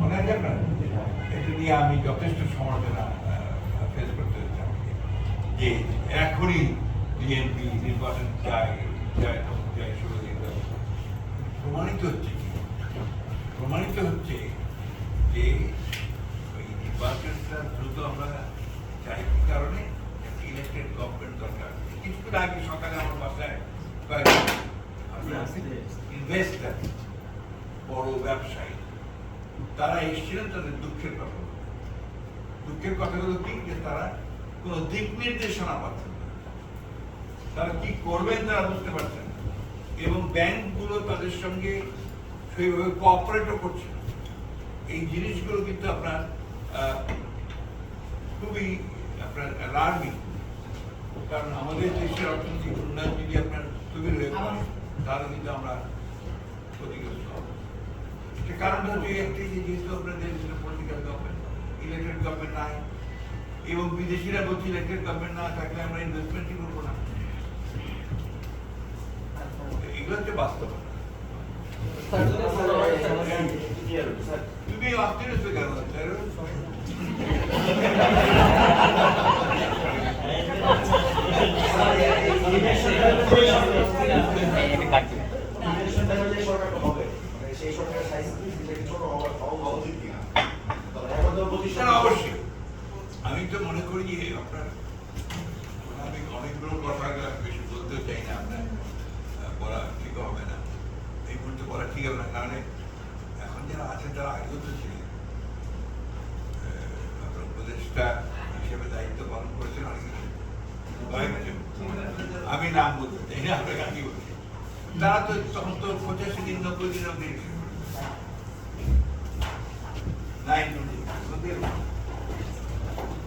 মনে আছে আপনার? এটা নিয়ে আমি যথেষ্ট সমালোচনা ফেস করতে চাই যে এখনই বিএনপি নির্বাচন চাই শুরু দিতে হবে। প্রমাণিত হচ্ছে কি? প্রমাণিত হচ্ছে যে ওই নির্বাচনটা দ্রুত আমরা চাই কি কারণে ইলেকটেড গভর্নমেন্ট দরকার। কিছুক্ষণ আগে সকালে আমার বাসায় ইনভেস্টার বড় ব্যবসায়ী তারা এসেছিলেন তাদের দুঃখের কথা। দুঃখের কথাগুলো কি? যে তারা কোনো দিক নির্দেশনা পাচ্ছেন না, তারা কি করবেন তারা বুঝতে পারছেন না, এবং ব্যাংকগুলো তাদের সঙ্গে সেইভাবে কোঅপারেটও করছে না। এই জিনিসগুলো কিন্তু আপনার খুবই আপনার অ্যালার্মিং। কারণ আমাদের দেশের অর্থনৈতিক উন্নয়ন যদি আপনার স্থবির হয়ে পড়ে তাহলে কিন্তু আমরা ক্ষতিগ্রস্ত হব। সে কারণটা হচ্ছে একটি যে যেহেতু আপনাদের পলিটিক্যাল গভর্নমেন্ট, ইলেকটেড গভর্নমেন্ট নাই, এবং বিদেশিরা বলছে ইলেকটেড গভর্নমেন্ট না থাকলে আমরা ইনভেস্টমেন্টই করবো না। এগুলো হচ্ছে বাস্তবতা। তুমি অস্থির কেন? অবশ্যই আমি তো মনে করি যে আপনার আমি অনেকগুলো কথা বেশি বলতে চাই না, আপনার বলা ঠিক হবে না, এই মুহূর্তে বলা ঠিক হবে না। কারণ এখন যারা আছেন তারা আগেও তো ছিলেন, আপনার উপদেষ্টা হিসেবে দায়িত্ব পালন করেছেন অনেক কিছু। আমি নাম বলতে চাই না, আপনাকে আমি বলছি তারা তো তখন তো 85 দিন 90 দিন অব্দি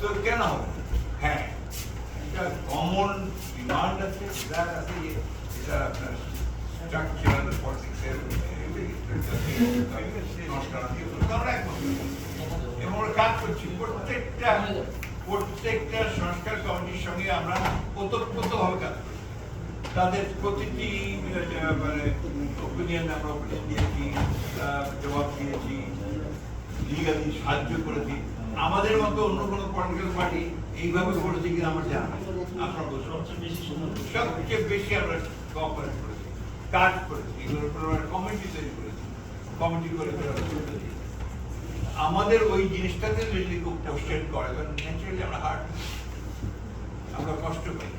তো কেন হবে? হ্যাঁ, একটা কমন ডিমান্ড আছে, ডিজায়ার আছে, এটা আপনার স্ট্রাকচারাল পলিটিক্সের এবং আমরা কাজ করছি। প্রত্যেকটা সংস্কার কমিটির সঙ্গে আমরা ওতপ্রোতভাবে কাজ করছি। তাদের প্রতিটি মানে ওপিনিয়ন আমরা ওপিনিয়ন দিয়েছি, জবাব দিয়েছি, লিগালি সাহায্য করেছি। আমাদের মতো অন্য কোনো পলিটিক্যাল পার্টি এইভাবে করেছে কিনা আমার জানা, আপনার সবচেয়ে বেশি আমরা কোঅপারেট করেছি, কাজ করেছি, এগুলোর উপর আমরা কমিটি তৈরি করেছি, কমিটি করে আমাদের ওই জিনিসটাতে যদি খুব কোশ্চেন করে কারণ ন্যাচারালি আমরা হার্ট, আমরা কষ্ট পাই।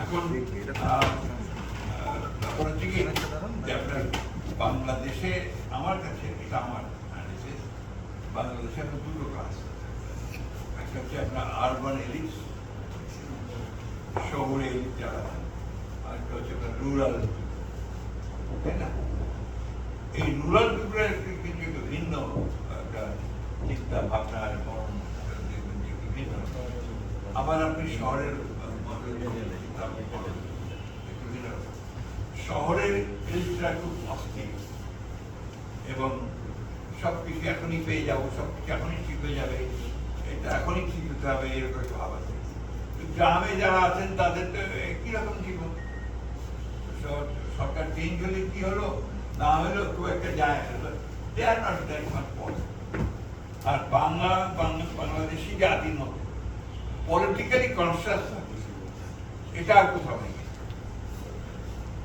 এখন ব্যাপার হচ্ছে কি যে আপনার বাংলাদেশে আমার কাছে এটা আমার বাংলাদেশে এখন দুটো ক্লাস। একটা হচ্ছে আপনার আরবান এলিটস, শহরে এলিট যারা, আরেকটা হচ্ছে আপনার রুরাল, তাই না? এই রুরাল পিপুলের কিন্তু একটু ভিন্ন একটা চিন্তা ভাবনা এবং ভিন্ন। আবার আপনি শহরের শহরের এলিটরা খুব অস্থির এবং সবকিছু এখনই পেয়ে যাবো, সবকিছু এখনই ঠিক হয়ে যাবে, এটা এখনই ঠিক হতে হবে, এরকম একটা ভাব আছে। গ্রামে যারা আছেন তাদের তো একই রকম জীবন, সরকার চেঞ্জ হলে কি হলো না হলো খুব একটা যায় আসলে। আর বাংলাদেশি জাতির মতো পলিটিক্যালি কনসিয়াস এটা আর কোথাও নেই,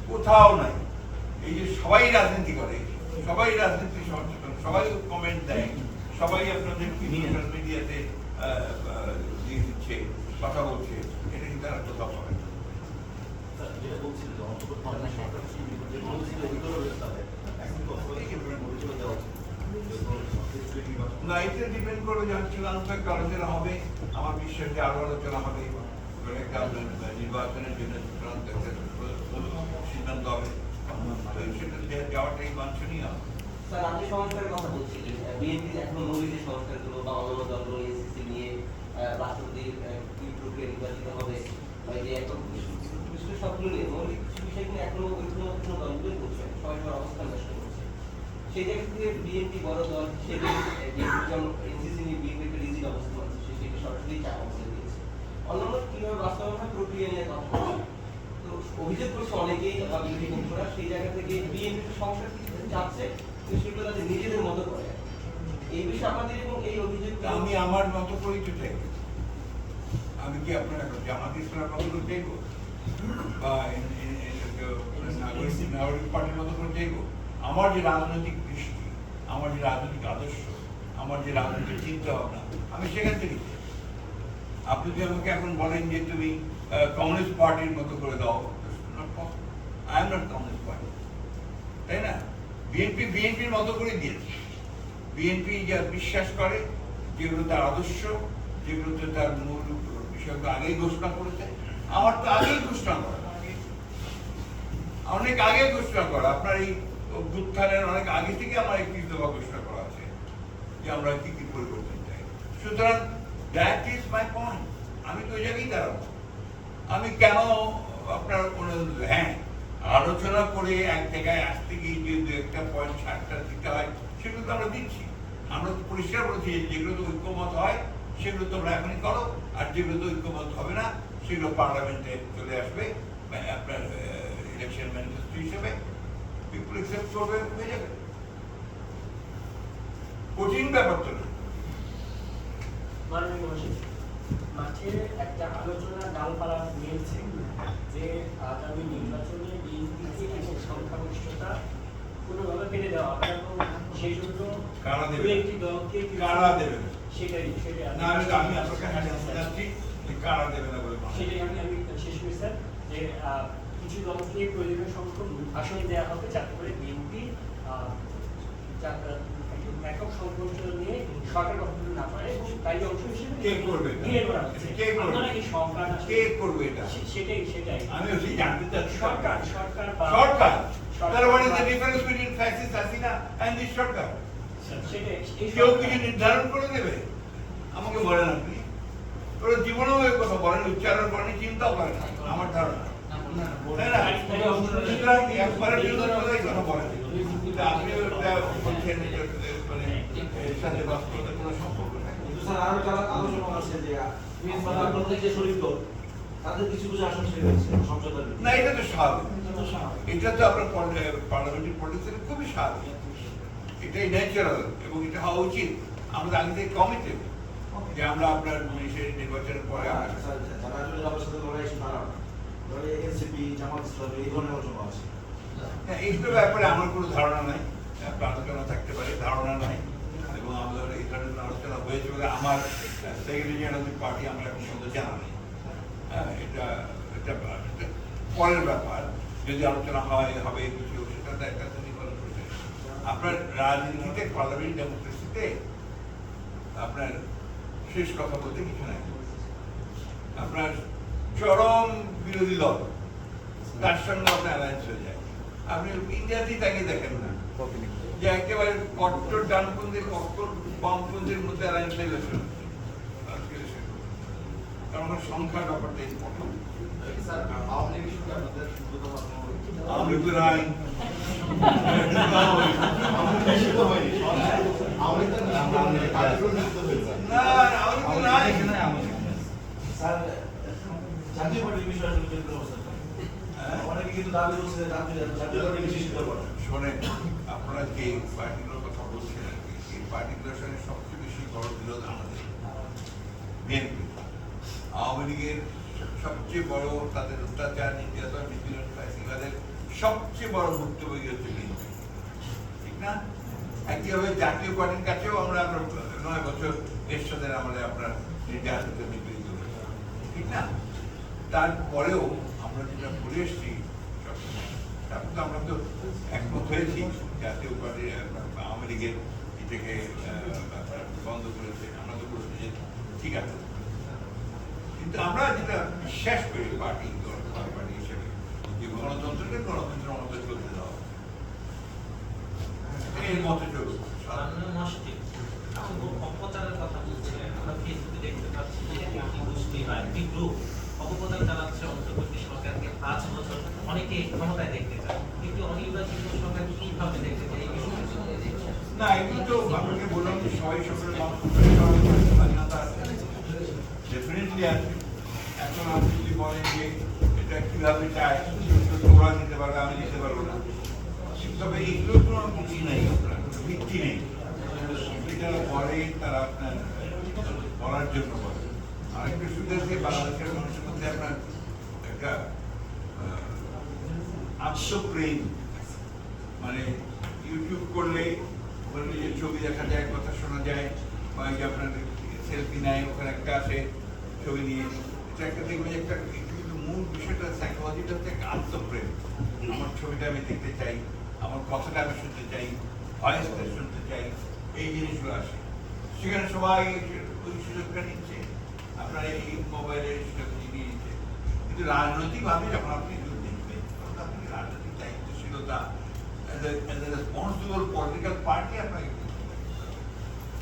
কোথাও নাই। এই যে সবাই রাজনীতি করে, সবাই রাজনীতি সচেতন, সবাই কমেন্ট দেয়, সবাই আপনাদের সোশ্যাল মিডিয়াতে দিয়ে দিচ্ছে, কথা বলছে, এটা কিন্তু আর কোথাও পাবে না। এটা ডিপেন্ড করবে যে আলোচনা আলোচনা হবে, আমার বিশ্বাস যে আরো আলোচনা হবে, নির্বাচনের জন্য সিদ্ধান্ত হবে, যাওয়াটাই বাঞ্ছনীয়। স্যার, আপনি সংস্কারের কথা বলছিলেন, বিএনপি এখনো মৌলিক সংস্কারগুলো বা অন্যান্য দলগুলো এনসিসি নিয়ে রাষ্ট্রপতির কি প্রক্রিয়া নির্বাচিত হবে বা এই যে এখন সবগুলো নিয়ে মৌলিক বিষয়গুলো এখনো ঐক্যমত্য দলগুলোই করছে, সবাই সবার অবস্থান নষ্ট করছে। সেই জায়গা থেকে বিএনপি বড় দল হিসেবে এনসিসি নিয়ে বিএনপি একটা রিজিড অবস্থান আছে, সেটাকে সরাসরি চাপা করে দিয়েছে। অন্যান্য কিভাবে বাস্তবায়ন প্রক্রিয়া নিয়ে কথা বলছে, তো অভিযোগ করছে অনেকেই বা বিরোধী পক্ষরা, সেই জায়গা থেকে বিএনপি সংস্কার কিছু চাচ্ছে, সেগুলো তাদের নিজেদের মতো করে বিষয় আপনাদের এবং এই অভিযোগ আমি আমার মতো করেই তো চাইব। আমি কি আপনার জামাত ইসলামের মতো করে চাইব, বা নাগরিক পার্টির মতো করে চাইব? আমার যে রাজনৈতিক দৃষ্টি, আমার যে রাজনৈতিক আদর্শ, আমার যে রাজনৈতিক চিন্তা ভাবনা, আমি সেখান থেকে চাই। আপনি যদি আমাকে এখন বলেন যে তুমি কমিউনিস্ট পার্টির মতো করে দাও, I am not communist party, তাই না? বিএনপির মতো করে দিয়েছে। বিএনপি যা বিশ্বাস করে, যেগুলো তার আদর্শ, যেগুলোতে তার মূল বিষয়গুলো আগেই ঘোষণা করেছে, আমার তো আগেই ঘোষণা করা, অনেক আগে ঘোষণা করা। আপনার এই অভ্যুত্থানের অনেক আগে থেকে আমার একটি দফা ঘোষণা করা আছে যে আমরা কি কি পরিবর্তন চাই। সুতরাং দ্যাট ইজ মাই পয়েন্ট। আমি তো ওই জায়গায় দাঁড়াবো। আমি কেন আপনার কোনো হ্যাঁ আলোচনা করে এক জায়গায় আসতে গিয়ে যে দু একটা পয়েন্ট ছাড়টা দিতে হয়, সেগুলো তো আমরা দিচ্ছি। আমরা তো পরিষ্কার বলছি যেগুলো তো ঐক্যমত হয় সেগুলো তোমরা এখনই করো, আর যেগুলো তো ঐক্যমত হবে না সেগুলো পার্লামেন্টে চলে আসবে আপনার ইলেকশন ম্যানিফেস্টো হিসেবে, পিপল অ্যাকসেপ্ট করবে, হয়ে যাবে। কঠিন ব্যাপার তো না। মাঠে একটা আলোচনা ডালপালা মিলছে যে আগামী নির্বাচনে বিএনপিকে এবং সংখ্যাগরিষ্ঠতা কোনোভাবে পেরে দেওয়া হবে এবং সেই জন্য একটি দলকে সেটাই আমি আপনাকে জানাচ্ছি কারা দেবে না বলে সেটাই আমি শেষ করি স্যার, যে কিছু দলকে প্রয়োজনীয় সংখ্যক আসন দেওয়া হবে যাতে করে বিএনপি একক সংগঠন নিয়ে সরকার গঠন না পারে এবং তাই অংশ হিসেবে কে করবে আপনারা কি সংখ্যা কে করবে এটা? সেটাই আমি ওই জানতে চাচ্ছি। সরকার তাহলে what is the difference between fascist Hasina and this সরকার? সেটাই কেউ কিছু নির্ধারণ করে দেবে? আমাকে বলেন আপনি। ওরা জীবনেও এই কথা বলেন, উচ্চারণ করেন, চিন্তাও করেন না, আমার ধারণা। তাই না? সুতরাং একবারের জন্য এই কথা বলেন। কিন্তু আপনি ওটা বলছেন মানে এর সাথে বাস্তবতার কোনো সম্পর্ক নেই। কিন্তু স্যার আরো যারা আলোচনা আছে যে যে শরীর দল তাদের কিছু কিছু আসন ছেড়ে দিচ্ছে সংসদের। না, এটা তো স্বাভাবিক। এটা তো আপনার পার্লামেন্টারি পলিটিক্সের খুবই স্বাভাবিক। এটাই ন্যাচারাল এবং এটা হওয়া উচিত। আমরা আগে থেকে কমিটেড যে আমরা আপনার নির্বাচনের পরে যারা আসলে আপনার সাথে লড়াই আছে তারা ধরে এনসিপি, জামাত ইসলাম এই ধরনের আলোচনা আছে। হ্যাঁ, এইসব ব্যাপারে আমার কোনো ধারণা নাই। আলোচনা থাকতে পারে, ধারণা নাই। এবং আমাদের এই ধরনের আলোচনা হয়েছে বলে আমার সেক্রেটারি জেনারেল পার্টি আমরা এখন পর্যন্ত জানা নেই। হ্যাঁ, এটা পরের ব্যাপার। যদি আলোচনা হয় হবে কিছু, সেটা তো একটা নির্ভর করছে। আপনার রাজনীতিতে, পার্লামেন্ট ডেমোক্রেসিতে আপনার শেষ কথা বলতে কিছু নাই। আপনার চরম বিরোধী দল, তার সঙ্গে আপনার অ্যালায়েন্স হয়ে যায়। আপনি ইন্ডিয়াতেই তাকে দেখেন না যে একেবারে কট্টর ডানপন্থী, কট্টর বামপন্থীর মধ্যে অ্যালায়েন্স হয়ে গেছে। কারণ সংখ্যা ব্যাপারটা ইম্পর্টেন্ট। আমি তো নাই, স্যার জাতীয় পার্টির বিষয়ে অনেকে কিন্তু দাবি করছে জাতীয় পার্টি নিষিদ্ধ করে। শোনেন, আপনারা যে পার্টিগুলোর কথা বলছেন আর কি, এই পার্টিগুলোর সঙ্গে সবচেয়ে বেশি বড় বিরোধ আমাদের বিএনপি। আওয়ামী লীগের সবচেয়ে বড় তাদের অত্যাচার, নির্যাতন, নিপীড়ন, ফ্যাসিবাদের সবচেয়ে বড় ভুক্তভোগী হচ্ছে বিএনপি, ঠিক না? একইভাবে জাতীয় পার্টির কাছেও আমরা 9 বছর এরশাদের আমলে আপনার নির্যাতিত, নিপীড়িত হয়েছি, ঠিক না? তারপরেও আমরা যেটা বলে এসছি সবসময়, তারপর তো আমরা তো একমত হয়েছি জাতীয় পার্টি আওয়ামী লীগের এটাকে বন্ধ করেছে। আমরা তো বলেছি যে ঠিক আছে, কিন্তু আমরা যেটা বিশ্বাস করি পার্টি হিসেবে যে গণতন্ত্রকে গণতন্ত্রের মতো চলতে দেওয়া, এর মতো চলবে। অপপ্রচারের কথা বলছিলেন, আমরা ফেসবুকে দেখতে পাচ্ছি যে একটি গোষ্ঠী বা একটি গ্রুপ অপপ্রচার চালাচ্ছে অন্তর্বর্তী সরকারকে 5 বছর অনেকে ক্ষমতায় দেখতে চায়, কিন্তু অনির্বাচিত সরকার কিভাবে দেখতে চায় এই বিষয়টা দেখছেন? না, এগুলো তো আপনাকে বললাম যে সবাই সরকারের স্বাধীনতা আছে, ডেফিনেটলি আছে। এখন আপনি যদি বলেন যে এটা কিভাবে চায়, তোমরা নিতে পারবে, আমি নিতে পারবো না, তবে এইগুলোর কোনো ভিত্তি নেই, ভিত্তি নেই। যারা করে তারা আপনার বলার জন্য বলে। আরেকটা সুবিধা আছে বাংলাদেশের মানুষের মধ্যে আপনার একটা আত্মপ্রেম, মানে ইউটিউব করলে ওখানে নিজের ছবি দেখা যায়, কথা শোনা যায়, বা এই যে আপনার সেলফি নেয়, ওখানে একটা আসে ছবি নিয়ে, এটা একটা দেখবেন একটা, কিন্তু মূল বিষয়টা সাইকোলজিটা হচ্ছে একটা আত্মপ্রেম। আমার ছবিটা আমি দেখতে চাই, আমার কথাটা আমি শুনতে চাই, ভয়েসটা শুনতে চাই, এই জিনিসগুলো আসে। সেখানে সবাই ওই সুযোগটা নিচ্ছে, আপনার এই মোবাইলের সুযোগ নিয়ে নিচ্ছে। কিন্তু রাজনৈতিকভাবে যখন আপনি দেখবেন, তখন আপনি রাজনৈতিক দায়িত্বশীলতা রেসপন্সিবল পলিটিক্যাল পার্টি আপনাকে করতে হবে।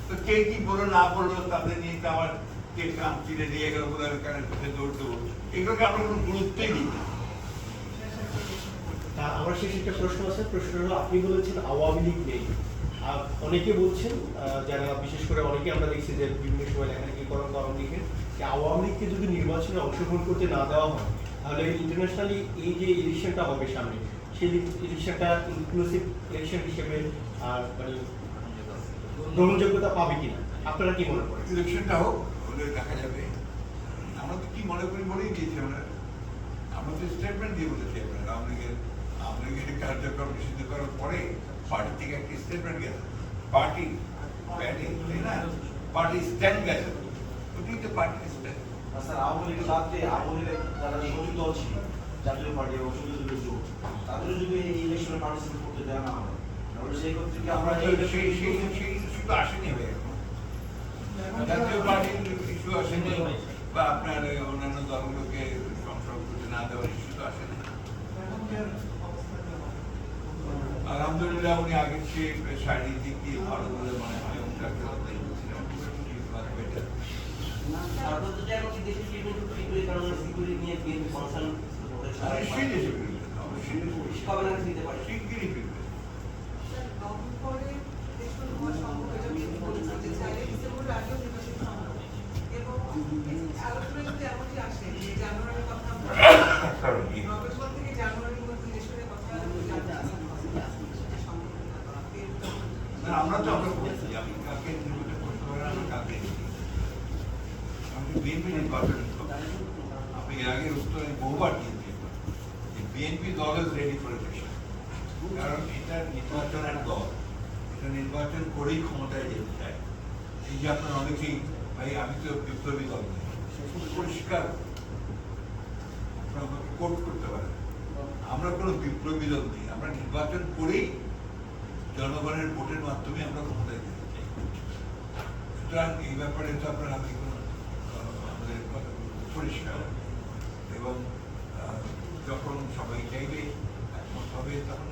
তো কে কি বলো না বললো তাদের নিয়ে তো আমার কে কাম চিনে দিয়ে গেল বলে আমি কানের পিছনে দৌড় দেবো, এগুলোকে আমরা কোনো গুরুত্বই দিই না। আমার শেষ একটা প্রশ্ন আছে। প্রশ্ন হলো, আপনি বলেছেন আওয়ামী লীগ নেই, আর অনেকে বলছেন, যারা বিশেষ করে অনেকে আমরা দেখছি যে বিভিন্ন সময় লেখালেখি করেন আওয়ামী লীগের, যে আওয়ামী লীগকে যদি নির্বাচনে অংশগ্রহণ করতে না দেওয়া হয়, তাহলে ইন্টারন্যাশনালি এই যে ইলেকশনটা হবে সামনে, সেই ইলেকশনটা ইনক্লুসিভ ইলেকশন হিসেবে মানে গ্রহণযোগ্যতা পাবে কিনা, আপনারা কি মনে করেন? ইলেকশনটা হোক, হলে দেখা যাবে। আমরা তো কি মনে করি বলেই দিয়েছি, আমরা তো স্টেটমেন্ট দিয়ে বলেছি আপনার আওয়ামী লীগের কার্যক্রম নিষিদ্ধ করার পরে পার্টি থেকে একটি স্টেটমেন্ট গেছে, পার্টি ব্যাটিং, তাই না, পার্টি স্ট্যান্ড গেছে, ওটাই তো পার্টি স্ট্যান্ড। স্যার আওয়ামী লীগের বাদে আওয়ামী লীগের যারা শহীদ দল ছিল, জাতীয় পার্টি এবং শহীদ দলের জোট, তাদেরও যদি এই ইলেকশনে পার্টিসিপেট করতে দেওয়া না হয়, তাহলে সেই ক্ষেত্রে কি আমরা সেই ইস্যু তো আসেনি ভাই এখন, জাতীয় পার্টির ইস্যু আসেনি, বা আপনার অন্যান্য দলগুলোকে সংসদ করতে না দেওয়ার ইস্যু তো আসেনি। আলহামদুলিল্লাহ উনি আগের চেয়ে শারীরিক দিক দিয়ে ভালো বলে মনে হয়, সিকিউরিটি নিয়ে বিএনপি কনসার্ন কবে নাগাদ দিতে পারে? শিগগিরই ফিরবে। আমরা তো আমরা বলছি, আমি কাকে নির্বাচন করতে পারি, আমি কাকে আমি বিএনপি নির্বাচন করবো। আমি এর আগের উত্তরে বহুবার দিয়েছি যে বিএনপি দল ইজ রেডি ফর ইলেকশন, কারণ এটা নির্বাচনের দল, এটা নির্বাচন করেই ক্ষমতায় যেতে চায়। এই যে আপনার অনেকেই ভাই আমি তো বিপ্লবী দল নেই, খুব পরিষ্কার আপনারা কোট করতে পারেন, আমরা কোনো বিপ্লবী দল নেই, আমরা নির্বাচন করেই জনগণের ভোটের মাধ্যমে আমরা ক্ষমতায় যেতে চাই। সুতরাং এই ব্যাপারে তো আপনার আমি আমাদের কথা পরিষ্কার, এবং যখন সবাই চাইবে একমত হবে তখন